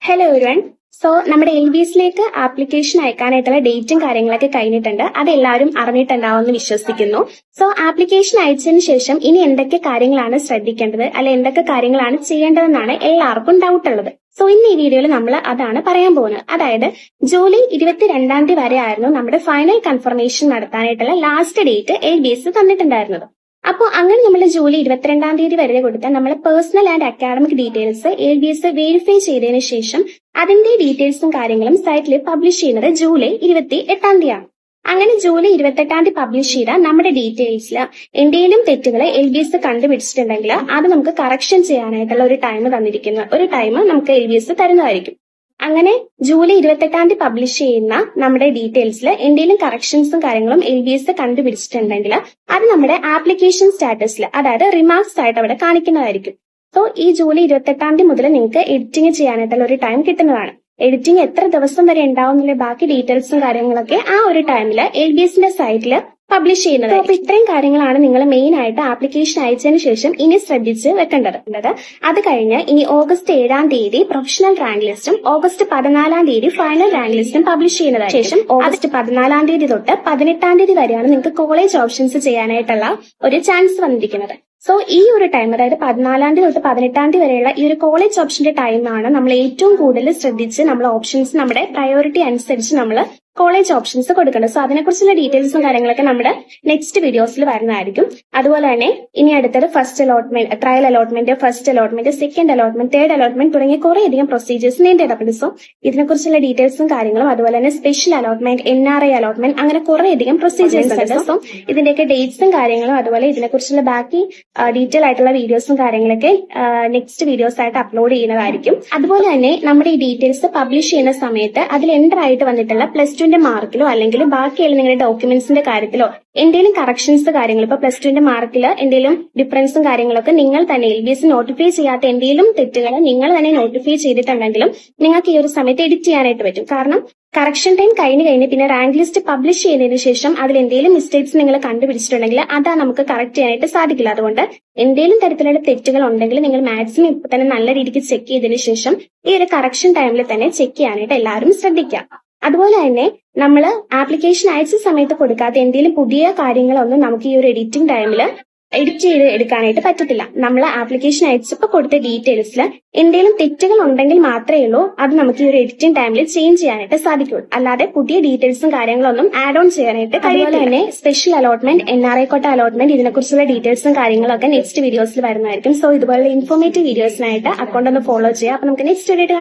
Hello everyone. നമ്മുടെ LBSലേക്ക് application അയക്കാനായിട്ടുള്ള ഡേറ്റും കാര്യങ്ങളൊക്കെ കഴിഞ്ഞിട്ടുണ്ട്. അതെല്ലാവരും അറിഞ്ഞിട്ടുണ്ടാവുമെന്ന് വിശ്വസിക്കുന്നു. ആപ്ലിക്കേഷൻ അയച്ചതിന് ശേഷം ഇനി എന്തൊക്കെ കാര്യങ്ങളാണ് ശ്രദ്ധിക്കേണ്ടത്, അല്ലെ എന്തൊക്കെ കാര്യങ്ങളാണ് ചെയ്യേണ്ടതെന്നാണ് എല്ലാവർക്കും ഡൗട്ട് ഉള്ളത്. ഇന്ന് ഈ വീഡിയോയിൽ നമ്മൾ അതാണ് പറയാൻ പോകുന്നത്. അതായത് ജൂലൈ 22 തീയതി വരെ ആയിരുന്നു നമ്മുടെ ഫൈനൽ കൺഫർമേഷൻ നടത്താനായിട്ടുള്ള ലാസ്റ്റ് ഡേറ്റ് LBS തന്നിട്ടുണ്ടായിരുന്നത്. അപ്പോൾ അങ്ങനെ നമ്മൾ ജൂലൈ 22 തീയതി വരെ കൊടുത്ത നമ്മളെ personal and academic details LBS verify ചെയ്തതിനു ശേഷം അതിന്റെ ഡീറ്റെയിൽസും കാര്യങ്ങളും സൈറ്റിൽ പബ്ലിഷ് ചെയ്യുന്നത് ജൂലൈ 28 തീയതിയാണ്. അങ്ങനെ ജൂലൈ 28 തീയതി പബ്ലിഷ് ചെയ്ത നമ്മുടെ ഡീറ്റെയിൽസിൽ എന്തെങ്കിലും തെറ്റുകൾ LBS കണ്ടുപിടിച്ചിട്ടുണ്ടെങ്കിൽ അത് നമുക്ക് കറക്ഷൻ ചെയ്യാനായിട്ടുള്ള ഒരു ടൈം തന്നിരിക്കുന്ന ഒരു ടൈം നമുക്ക് LBS തരുന്നതായിരിക്കും. അങ്ങനെ ജൂലൈ 28 തീയതി പബ്ലിഷ് ചെയ്യുന്ന നമ്മുടെ ഡീറ്റെയിൽസിൽ എന്തെങ്കിലും കറക്ഷൻസും കാര്യങ്ങളും LBS കണ്ടുപിടിച്ചിട്ടുണ്ടെങ്കിൽ അത് നമ്മുടെ ആപ്ലിക്കേഷൻ സ്റ്റാറ്റസിൽ, അതായത് റിമാർക്സ് ആയിട്ട് അവിടെ കാണിക്കുന്നതായിരിക്കും. ഈ ജൂലൈ 28 തീയതി മുതൽ നിങ്ങൾക്ക് എഡിറ്റിംഗ് ചെയ്യാനായിട്ടുള്ള ഒരു ടൈം കിട്ടുന്നതാണ്. എഡിറ്റിംഗ് എത്ര ദിവസം വരെ ഉണ്ടാവുന്നില്ല ബാക്കി ഡീറ്റെയിൽസും കാര്യങ്ങളൊക്കെ ആ ഒരു ടൈമിൽ LBSന്റെ സൈറ്റിൽ പബ്ലിഷ് ചെയ്യുന്നത്. അപ്പൊ ഇത്രയും കാര്യങ്ങളാണ് നിങ്ങൾ മെയിൻ ആയിട്ട് ആപ്ലിക്കേഷൻ അയച്ചതിന് ശേഷം ഇനി ശ്രദ്ധിച്ച് വെക്കേണ്ടത്. അത് കഴിഞ്ഞ് ഇനി ഓഗസ്റ്റ് 7 തീയതി പ്രൊഫഷണൽ റാങ്ക് ലിസ്റ്റും ഓഗസ്റ്റ് 14 തീയതി ഫൈനൽ റാങ്ക് ലിസ്റ്റും പബ്ലിഷ് ചെയ്യുന്നതായി. ശേഷം ഓഗസ്റ്റ് 14 തീയതി തൊട്ട് 18 തീയതി വരെയാണ് നിങ്ങൾക്ക് കോളേജ് ഓപ്ഷൻസ് ചെയ്യാനായിട്ടുള്ള ഒരു ചാൻസ് വന്നിരിക്കുന്നത്. ഈ ഒരു ടൈം, അതായത് 14 തീയതി തൊട്ട് 18 തീയതി വരെയുള്ള ഈ ഒരു കോളേജ് ഓപ്ഷന്റെ ടൈമാണ് നമ്മൾ ഏറ്റവും കൂടുതൽ ശ്രദ്ധിച്ച് നമ്മൾ ഓപ്ഷൻസ് നമ്മുടെ പ്രയോറിറ്റി അനുസരിച്ച് നമ്മൾ കോളേജ് ഓപ്ഷൻസ് കൊടുക്കേണ്ടത്. അതിനെക്കുറിച്ചുള്ള ഡീറ്റെയിൽസും കാര്യങ്ങളൊക്കെ നമ്മുടെ നെക്സ്റ്റ് വീഡിയോസിൽ വരുന്നതായിരിക്കും. അതുപോലെ തന്നെ ഇനി അടുത്തത് first allotment, trial allotment, first allotment, second allotment, third allotment തുടങ്ങിയ കുറേയധികം പ്രൊസീജിയേഴ്സ് നീണ്ടു കിടക്കുന്നുണ്ട്. ഇതിനെക്കുറിച്ചുള്ള ഡീറ്റെയിൽസും കാര്യങ്ങളും അതുപോലെ തന്നെ സ്പെഷ്യൽ അലോട്ട്മെന്റ്, NRI അലോട്ട്മെന്റ്, അങ്ങനെ കുറേയധികം പ്രൊസീജിയേഴ്സ് ഉണ്ട്. ഇതിന്റെയൊക്കെ ഡേറ്റ്സും കാര്യങ്ങളും അതുപോലെ ഇതിനെക്കുറിച്ചുള്ള ബാക്കി ഡീറ്റെയിൽ ആയിട്ടുള്ള വീഡിയോസും കാര്യങ്ങളൊക്കെ നെക്സ്റ്റ് വീഡിയോസ് ആയിട്ട് അപ്ലോഡ് ചെയ്യുന്നതായിരിക്കും. അതുപോലെ തന്നെ നമ്മുടെ ഈ ഡീറ്റെയിൽസ് പബ്ലിഷ് ചെയ്യുന്ന സമയത്ത് അതിൽ എൻ്റർ ആയിട്ട് വന്നിട്ടുള്ള +2ന്റെ മാർക്കിലോ അല്ലെങ്കിൽ ബാക്കിയുള്ള നിങ്ങളുടെ ഡോക്യുമെന്റ്സിന്റെ കാര്യത്തിലോ എന്തെങ്കിലും കറക്ഷൻസ് കാര്യങ്ങൾ, ഇപ്പൊ +2ന്റെ മാർക്കിൽ എന്തെങ്കിലും ഡിഫറൻസും കാര്യങ്ങളൊക്കെ നിങ്ങൾ തന്നെ LBS നോട്ടിഫൈ ചെയ്യാത്ത എന്തെങ്കിലും തെറ്റുകൾ നിങ്ങൾ തന്നെ നോട്ടിഫൈ ചെയ്തിട്ടുണ്ടെങ്കിലും നിങ്ങൾക്ക് ഈ ഒരു സമയത്ത് എഡിറ്റ് ചെയ്യാനായിട്ട് പറ്റും. കാരണം കറക്ഷൻ ടൈം കഴിഞ്ഞ് പിന്നെ റാങ്ക് ലിസ്റ്റ് പബ്ലിഷ് ചെയ്തതിനു ശേഷം അതിൽ എന്തെങ്കിലും മിസ്റ്റേക്സ് നിങ്ങൾ കണ്ടുപിടിച്ചിട്ടുണ്ടെങ്കിൽ അതാ നമുക്ക് കറക്റ്റ് ചെയ്യാനായിട്ട് സാധിക്കില്ല. അതുകൊണ്ട് എന്തെങ്കിലും തരത്തിലുള്ള തെറ്റുകൾ ഉണ്ടെങ്കിൽ നിങ്ങൾ മാക്സിമം ഇപ്പൊ തന്നെ നല്ല രീതിക്ക് ചെക്ക് ചെയ്തതിനു ശേഷം ഈ ഒരു കറക്ഷൻ ടൈമിൽ തന്നെ ചെക്ക് ചെയ്യാനായിട്ട് എല്ലാവരും ശ്രദ്ധിക്കുക. അതുപോലെ തന്നെ നമ്മൾ ആപ്ലിക്കേഷൻ അയച്ച സമയത്ത് കൊടുക്കാത്ത എന്തെങ്കിലും പുതിയ കാര്യങ്ങളൊന്നും നമുക്ക് ഈ ഒരു എഡിറ്റിംഗ് ടൈമിൽ എഡിറ്റ് ചെയ്ത് എടുക്കാനായിട്ട് പറ്റത്തില്ല. നമ്മൾ ആപ്ലിക്കേഷൻ അയച്ചപ്പോൾ കൊടുത്ത ഡീറ്റെയിൽസിൽ എന്തെങ്കിലും തെറ്റുകൾ ഉണ്ടെങ്കിൽ മാത്രമേ ഉള്ളൂ അത് നമുക്ക് ഈ ഒരു എഡിറ്റിംഗ് ടൈമിൽ ചേഞ്ച് ചെയ്യാനായിട്ട് സാധിക്കുള്ളൂ. അല്ലാതെ പുതിയ ഡീറ്റെയിൽസും കാര്യങ്ങളൊന്നും ആഡ് ഓൺ ചെയ്യാനായിട്ട് കഴിയില്ല. തന്നെ സ്പെഷ്യൽ അലോട്ട്മെന്റ്, NRI കോട്ട അലോട്ട്മെന്റ്, ഇതിനെക്കുറിച്ചുള്ള ഡീറ്റെയിൽസും കാര്യങ്ങളൊക്കെ നെക്സ്റ്റ് വീഡിയോസിൽ വരുന്നതായിരിക്കും. ഇതുപോലുള്ള ഇൻഫോർമേറ്റീവ് വീഡിയോസിനായിട്ട് അക്കൗണ്ട് ഒന്ന് ഫോളോ ചെയ്യുക. അപ്പൊ നമുക്ക് നെക്സ്റ്റ് വീഡിയോ